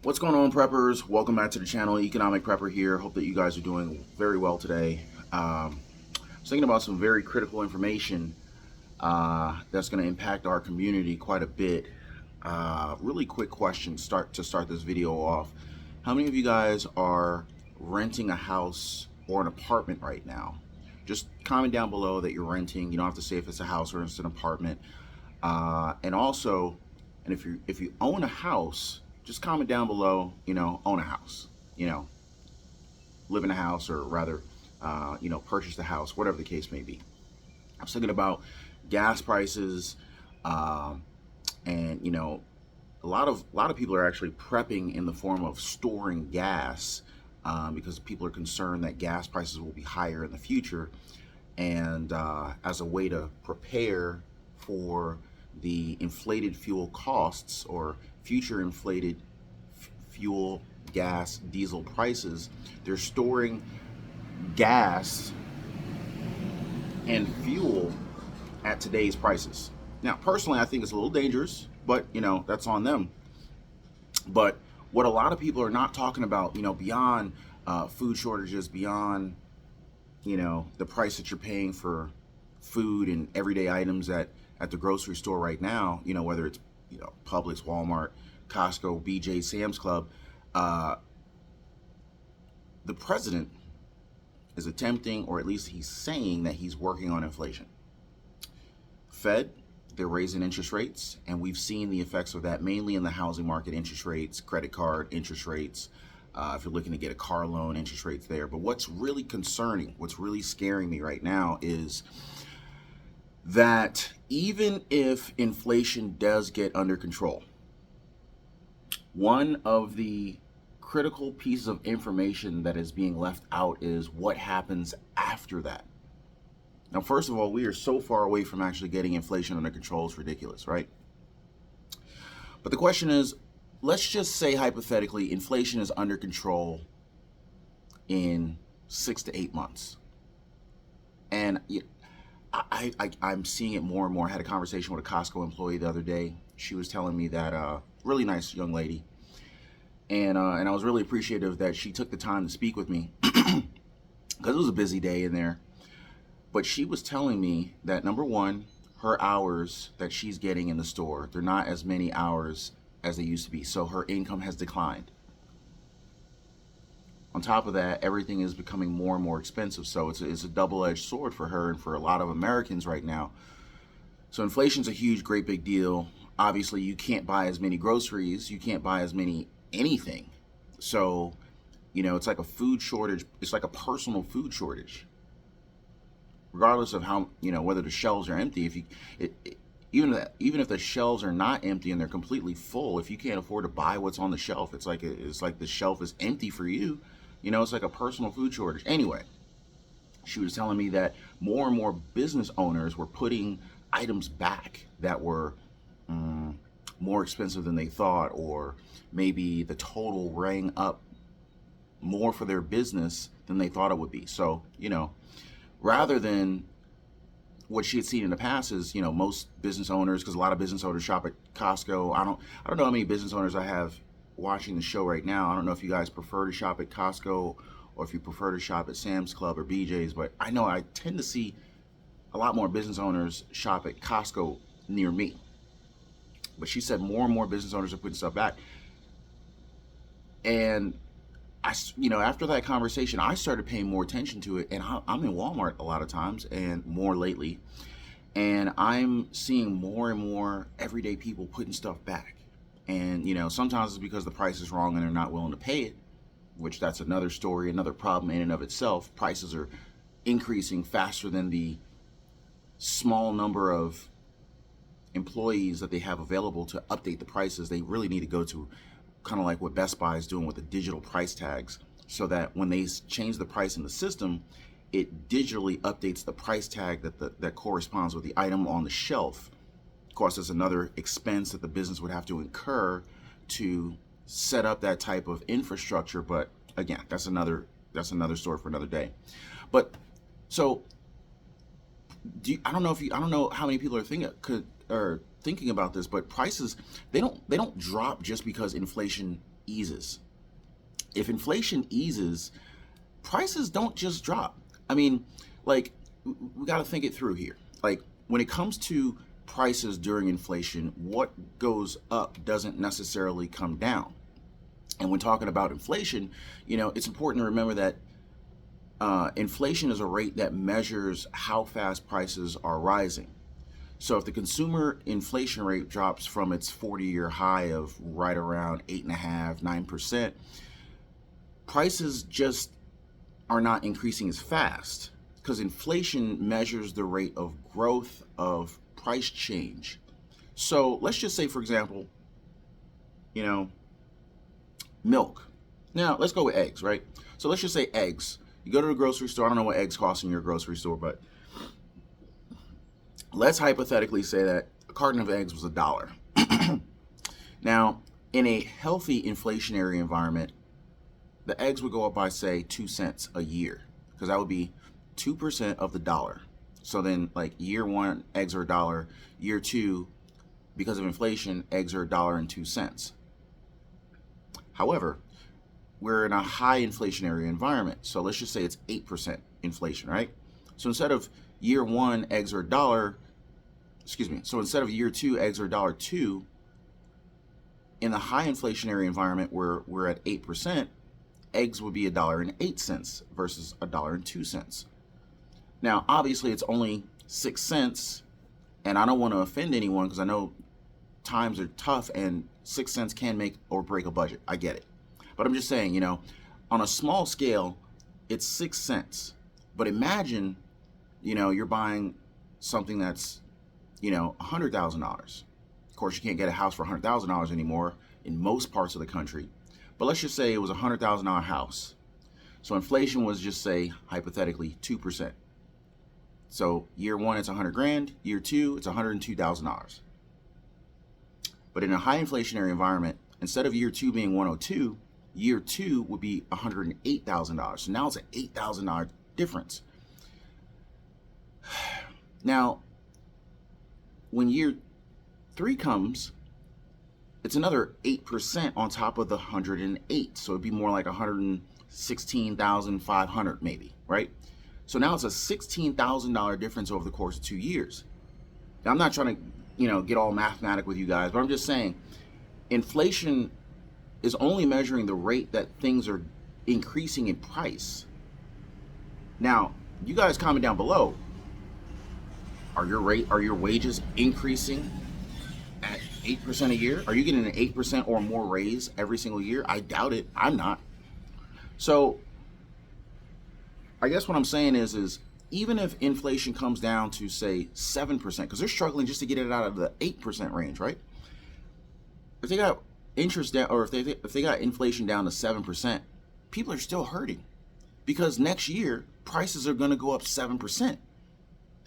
What's going on, preppers? Welcome back to the channel. Economic Prepper here. Hope that you guys are doing very well today. I was thinking about some very critical information that's going to impact our community quite a bit. Really quick question to start this video off. How many of you guys are renting a house or an apartment right now? Just comment down below that you're renting. You don't have to say if it's a house or it's an apartment. And also, and if you own a house, just comment down below, own a house, live in a house, or rather, purchase a house, whatever the case may be. I was thinking about gas prices, and a lot of people are actually prepping in the form of storing gas, because people are concerned that gas prices will be higher in the future, and as a way to prepare for the inflated fuel costs or future inflated fuel, gas, diesel prices, they're storing gas and fuel at today's prices. Now, personally, I think it's a little dangerous, but that's on them. But what a lot of people are not talking about, beyond food shortages, beyond the price that you're paying for food and everyday items at the grocery store right now, whether it's Publix, Walmart, Costco, BJ, Sam's Club, the president is attempting, or at least he's saying, that he's working on inflation. Fed, they're raising interest rates, and we've seen the effects of that mainly in the housing market. Interest rates, credit card interest rates, if you're looking to get a car loan, interest rates there. But what's really concerning, what's really scaring me right now is that even if inflation does get under control, one of the critical pieces of information that is being left out is what happens after that. Now, first of all, we are so far away from actually getting inflation under control, it's ridiculous, right? But the question is, let's just say hypothetically inflation is under control in 6 to 8 months. And I'm seeing it more and more. I had a conversation with a Costco employee the other day. She was telling me that, really nice young lady, and I was really appreciative that she took the time to speak with me because it was a busy day in there. But she was telling me that, number one, her hours that she's getting in the store, they're not as many hours as they used to be. So her income has declined. On top of that, everything is becoming more and more expensive. So it's a double-edged sword for her and for a lot of Americans right now. So inflation's a huge, great big deal. Obviously, you can't buy as many groceries. You can't buy as many anything. So, it's like a food shortage. It's like a personal food shortage. Regardless of how, whether the shelves are empty, even if the shelves are not empty and they're completely full, if you can't afford to buy what's on the shelf, it's like the shelf is empty for you. It's like a personal food shortage. Anyway, she was telling me that more and more business owners were putting items back that were more expensive than they thought, or maybe the total rang up more for their business than they thought it would be. So, rather than what she had seen in the past is, most business owners, because a lot of business owners shop at Costco. I don't know how many business owners I have watching the show right now. I don't know if you guys prefer to shop at Costco or if you prefer to shop at Sam's Club or BJ's, but I know I tend to see a lot more business owners shop at Costco near me. But she said more and more business owners are putting stuff back. And after that conversation, I started paying more attention to it. And I'm in Walmart a lot of times, and more lately. And I'm seeing more and more everyday people putting stuff back. And, sometimes it's because the price is wrong and they're not willing to pay it, which that's another story, another problem in and of itself. Prices are increasing faster than the small number of employees that they have available to update the prices. They really need to go to kind of like what Best Buy is doing with the digital price tags, so that when they change the price in the system, it digitally updates the price tag that corresponds with the item on the shelf. Of course, there's another expense that the business would have to incur to set up that type of infrastructure. But again, that's another story for another day. But so I don't know how many people are thinking thinking about this, but prices, they don't drop just because inflation eases. If inflation eases, prices don't just drop. I mean, like, we got to think it through here. Like, when it comes to prices during inflation, what goes up doesn't necessarily come down. And when talking about inflation, it's important to remember that inflation is a rate that measures how fast prices are rising. So if the consumer inflation rate drops from its 40-year high of right around 8.5%, 9%, prices just are not increasing as fast, because inflation measures the rate of growth of price change. So let's just say, for example, milk. Now let's go with eggs, right? So let's just say eggs. You go to the grocery store. I don't know what eggs cost in your grocery store, but let's hypothetically say that a carton of eggs was $1. Now, in a healthy inflationary environment, the eggs would go up by, say, 2 cents a year, because that would be 2% of the dollar. So then, like, year one, eggs are $1. Year two, because of inflation, eggs are $1.02. However, we're in a high inflationary environment. So let's just say it's 8% inflation, right? So instead of year one, eggs are so instead of year two, eggs are $1.02, in the high inflationary environment where we're at 8%, eggs would be $1.08 versus $1.02. Now, obviously, it's only 6 cents, and I don't want to offend anyone because I know times are tough and 6 cents can make or break a budget. I get it. But I'm just saying, on a small scale, it's 6 cents. But imagine, you're buying something that's, $100,000. Of course, you can't get a house for $100,000 anymore in most parts of the country. But let's just say it was a $100,000 house. So inflation was, just say, hypothetically, 2%. So year one, it's 100 grand. Year two, it's $102,000. But in a high inflationary environment, instead of year two being 102, year two would be $108,000. So now it's an $8,000 difference. Now, when year three comes, it's another 8% on top of the 108. So it'd be more like 116,500 maybe, right? So now it's a $16,000 difference over the course of 2 years. Now, I'm not trying to, get all mathematic with you guys, but I'm just saying inflation is only measuring the rate that things are increasing in price. Now, you guys comment down below. Are your wages increasing at 8% a year? Are you getting an 8% or more raise every single year? I doubt it. I'm not. So I guess what I'm saying is even if inflation comes down to, say, 7%, because they're struggling just to get it out of the 8% range, right? If they got interest down, or if they got inflation down to 7%, people are still hurting, because next year prices are going to go up 7%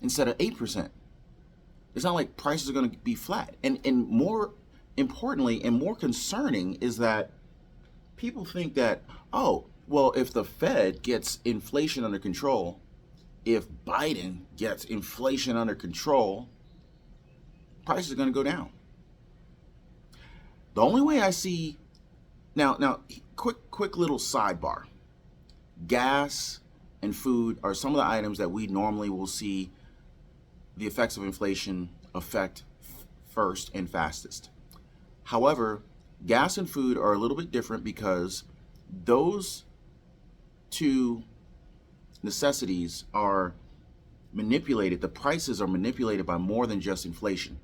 instead of 8%. It's not like prices are going to be flat. And more importantly and more concerning is that people think that, oh, well, if the Fed gets inflation under control, if Biden gets inflation under control, prices are going to go down. The only way I see now, quick little sidebar. Gas and food are some of the items that we normally will see the effects of inflation affect first and fastest. However, gas and food are a little bit different, because those two necessities are manipulated. The prices are manipulated by more than just inflation.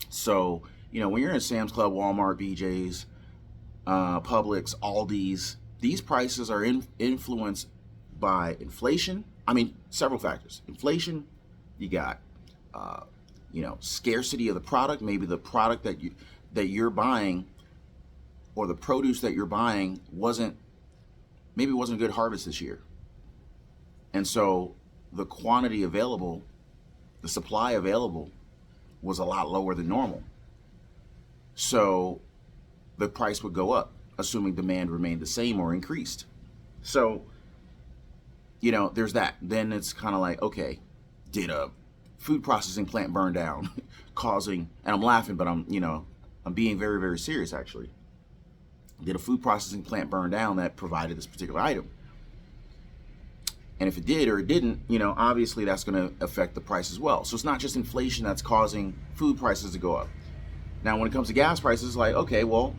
So, when you're in Sam's Club, Walmart, BJ's, Publix, Aldi's, these prices are influenced by inflation. I mean, several factors. Inflation, you got, scarcity of the product. Maybe the product that you're buying, or the produce that you're buying wasn't a good harvest this year. And so the quantity available, the supply available, was a lot lower than normal. So the price would go up, assuming demand remained the same or increased. So, there's that. Then it's kind of like, okay, did a food processing plant burned down, causing, and I'm laughing, but I'm being very, very serious actually. Did a food processing plant burn down that provided this particular item? And if it did or it didn't, obviously that's going to affect the price as well. So it's not just inflation that's causing food prices to go up. Now, when it comes to gas prices, like, okay, well,